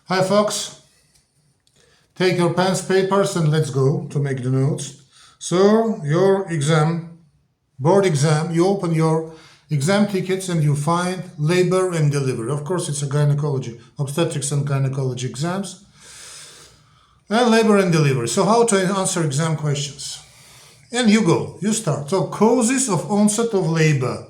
Hi folks, take your pens, papers and let's go to make the notes. So your exam, board exam, you open your exam tickets and you find labor and delivery. Of course it's a gynecology, obstetrics and gynecology exams. And labor and delivery. So how to answer exam questions? And you go, you start. So causes of onset of labor.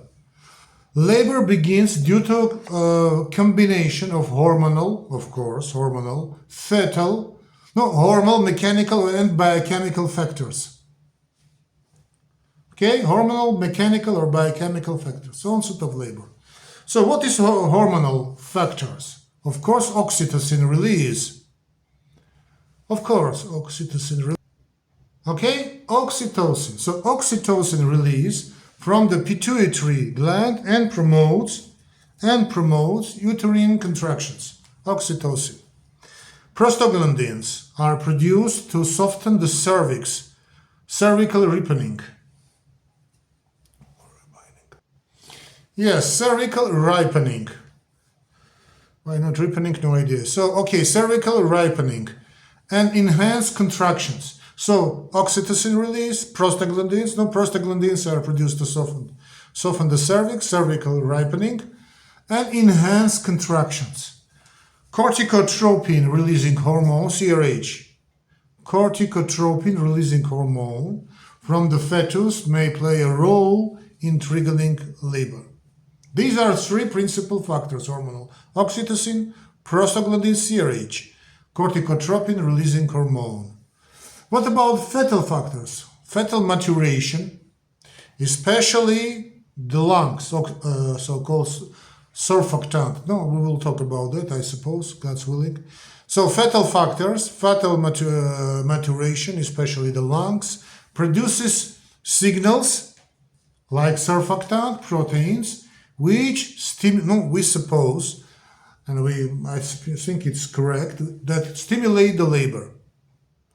Labor begins due to a combination of hormonal, of course, hormonal, fetal, hormonal, mechanical and biochemical factors. Okay, hormonal, mechanical or biochemical factors, onset of labor. So what is hormonal factors? Of course, oxytocin release. Of course, oxytocin release. Okay, oxytocin. So oxytocin release from the pituitary gland and promotes uterine contractions. Oxytocin. Prostaglandins are produced to soften the cervix. Cervical ripening. Yes, cervical ripening. Why not ripening? No idea. So, okay, cervical ripening and enhanced contractions. So, oxytocin release, prostaglandins. Prostaglandins are produced to soften the cervix, cervical ripening, and enhance contractions. Corticotropin-releasing hormone, CRH. Corticotropin-releasing hormone from the fetus may play a role in triggering labor. These are three principal factors: hormonal, oxytocin, prostaglandins, CRH, corticotropin-releasing hormone. What about fetal factors? Fetal maturation, especially the lungs, so-called surfactant. No, we will talk about that, I suppose, God's willing. So fetal factors, fetal maturation, especially the lungs, produces signals like surfactant proteins, which we suppose, and I think it's correct, that stimulate the labor.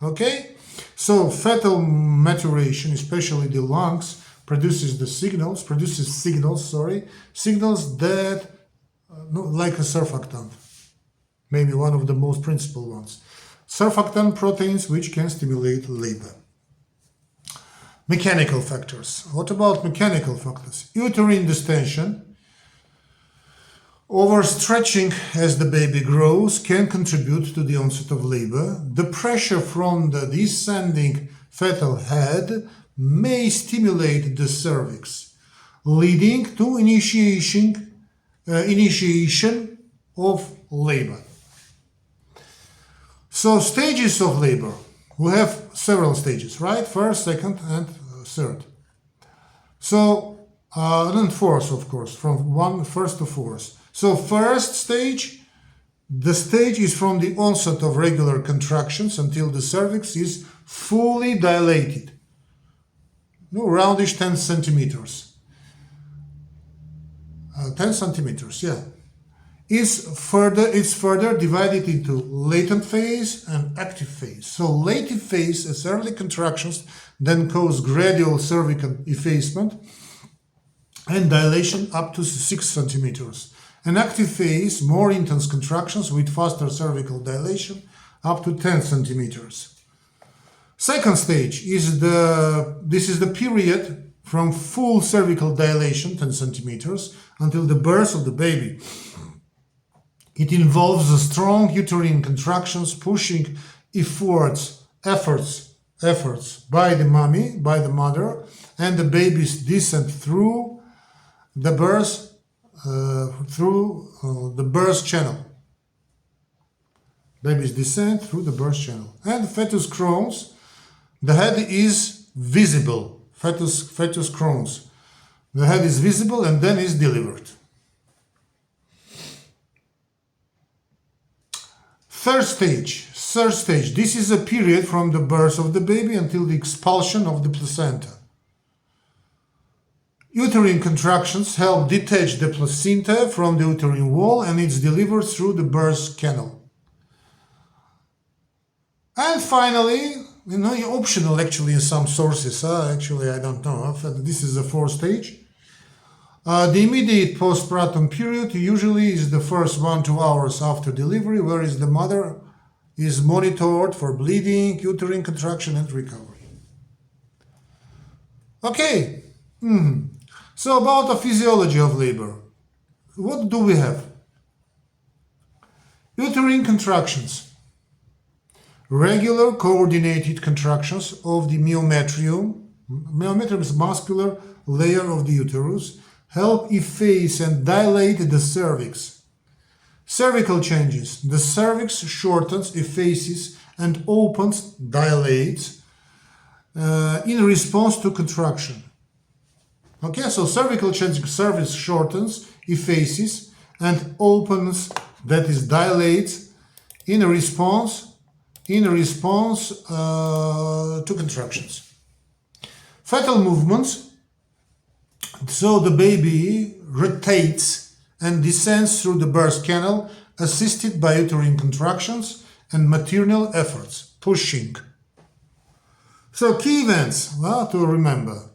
Okay? So fetal maturation, especially the lungs, produces signals that, like a surfactant, maybe one of the most principal ones. Surfactant proteins which can stimulate labor. Mechanical factors. What about mechanical factors? Uterine distension, overstretching as the baby grows can contribute to the onset of labor. The pressure from the descending fetal head may stimulate the cervix, leading to initiation of labor. So stages of labor. We have several stages, right? First, second, and third. So, and fourth, of course, from first to fourth. So first stage, the stage is from the onset of regular contractions until the cervix is fully dilated. Roundish 10 centimeters. 10 centimeters, yeah. It's further divided into latent phase and active phase. So latent phase is early contractions, then cause gradual cervical effacement and dilation up to 6 centimeters. An active phase, more intense contractions with faster cervical dilation up to 10 centimeters. Second stage is the period from full cervical dilation, 10 centimeters, until the birth of the baby. It involves the strong uterine contractions pushing efforts by the mother, and the baby's descent through the birth channel. Baby's descent through the birth channel. And fetus crowns, the head is visible. Fetus crowns. The head is visible and then is delivered. Third stage. This is a period from the birth of the baby until the expulsion of the placenta. Uterine contractions help detach the placenta from the uterine wall and it's delivered through the birth canal. And finally, optional actually in some sources, actually I don't know, this is the fourth stage. The immediate postpartum period usually is the first 1-2 hours after delivery, whereas the mother is monitored for bleeding, uterine contraction, and recovery. Okay, so about the physiology of labor. What do we have? Uterine contractions. Regular coordinated contractions of the myometrium. Myometrium is muscular layer of the uterus. Help efface and dilate the cervix. Cervical changes. The cervix shortens, effaces, and opens, dilates in response to contraction. Okay, so cervical changes, cervix shortens, effaces, and opens, that is, dilates in response to contractions. Fetal movements. So the baby rotates and descends through the birth canal, assisted by uterine contractions and maternal efforts, pushing. So key events to remember.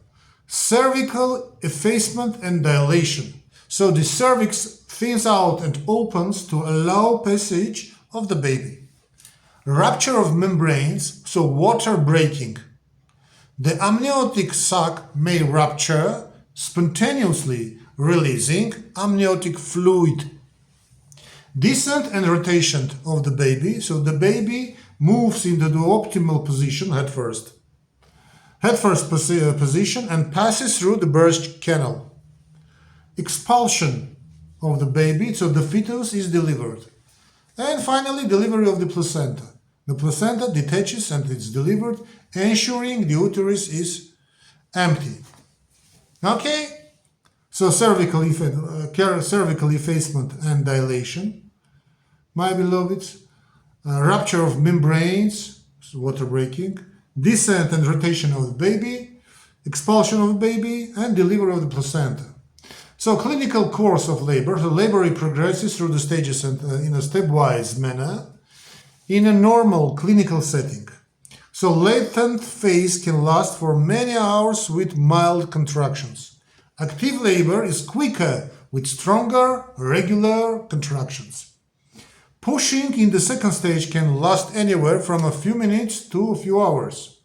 Cervical effacement and dilation. So the cervix thins out and opens to allow passage of the baby. Rupture of membranes, so water breaking. The amniotic sac may rupture, spontaneously releasing amniotic fluid. Descent and rotation of the baby, so the baby moves into the optimal position head first position and passes through the birth canal. Expulsion of the baby, so the fetus is delivered. And finally, delivery of the placenta. The placenta detaches and it's delivered, ensuring the uterus is empty. Okay, so cervical effacement and dilation, my beloveds, rupture of membranes, so water breaking, descent and rotation of the baby, expulsion of the baby, and delivery of the placenta. So clinical course of labor, the labor progresses through the stages and in a stepwise manner in a normal clinical setting. So latent phase can last for many hours with mild contractions. Active labor is quicker with stronger, regular contractions. Pushing in the second stage can last anywhere from a few minutes to a few hours.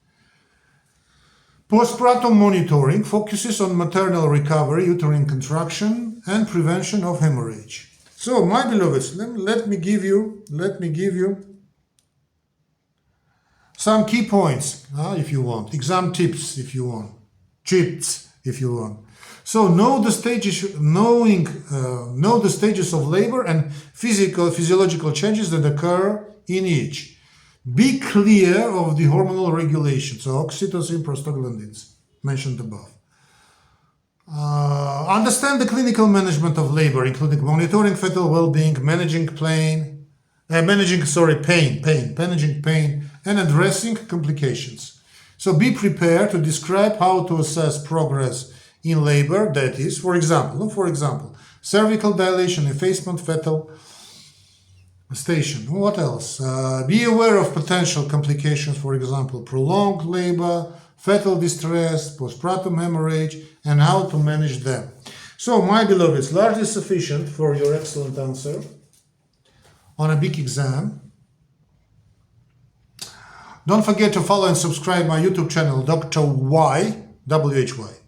Postpartum monitoring focuses on maternal recovery, uterine contraction, and prevention of hemorrhage. So, my beloveds, let me give you some key points, if you want, exam tips, if you want, cheats, if you want. So know the stages of labor and physiological changes that occur in each. Be clear of the hormonal regulations, so oxytocin, prostaglandins, mentioned above. Understand the clinical management of labor, including monitoring fetal well-being, managing pain, and addressing complications. So be prepared to describe how to assess progress in labor, that is, for example, cervical dilation, effacement, fetal station. What else? Be aware of potential complications, for example, prolonged labor, fetal distress, postpartum hemorrhage, and how to manage them. So, my beloveds, largely sufficient for your excellent answer on a big exam. Don't forget to follow and subscribe my YouTube channel, Dr. Y, WHY.